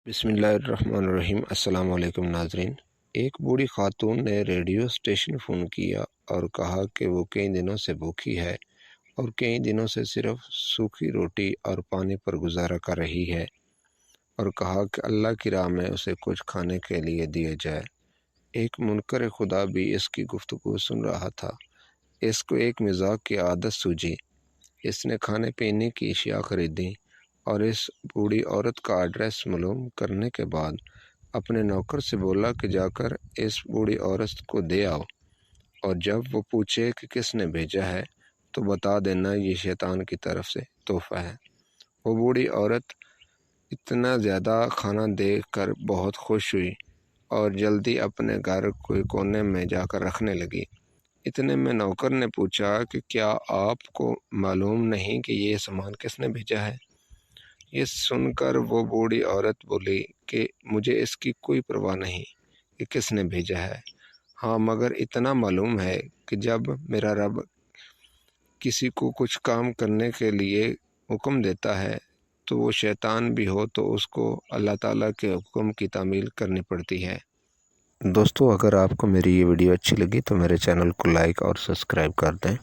بسم اللہ الرحمن الرحیم۔ السلام علیکم ناظرین۔ ایک بوڑھی خاتون نے ریڈیو اسٹیشن فون کیا اور کہا کہ وہ کئی دنوں سے بھوکی ہے اور کئی دنوں سے صرف سوکھی روٹی اور پانی پر گزارا کر رہی ہے، اور کہا کہ اللہ کی راہ میں اسے کچھ کھانے کے لیے دیا جائے۔ ایک منکر خدا بھی اس کی گفتگو سن رہا تھا۔ اس کو ایک مزاح کی عادت سوجھی۔ اس نے کھانے پینے کی اشیاء خریدیں اور اس بوڑھی عورت کا ایڈریس معلوم کرنے کے بعد اپنے نوکر سے بولا کہ جا کر اس بوڑھی عورت کو دے آؤ، اور جب وہ پوچھے کہ کس نے بھیجا ہے تو بتا دینا یہ شیطان کی طرف سے تحفہ ہے۔ وہ بوڑھی عورت اتنا زیادہ کھانا دیکھ کر بہت خوش ہوئی اور جلدی اپنے گھر کوئی کونے میں جا کر رکھنے لگی۔ اتنے میں نوکر نے پوچھا کہ کیا آپ کو معلوم نہیں کہ یہ سامان کس نے بھیجا ہے؟ یہ سن کر وہ بوڑھی عورت بولی کہ مجھے اس کی کوئی پرواہ نہیں کہ کس نے بھیجا ہے، ہاں مگر اتنا معلوم ہے کہ جب میرا رب کسی کو کچھ کام کرنے کے لیے حکم دیتا ہے تو وہ شیطان بھی ہو تو اس کو اللہ تعالیٰ کے حکم کی تعمیل کرنی پڑتی ہے۔ دوستو، اگر آپ کو میری یہ ویڈیو اچھی لگی تو میرے چینل کو لائک اور سبسکرائب کر دیں۔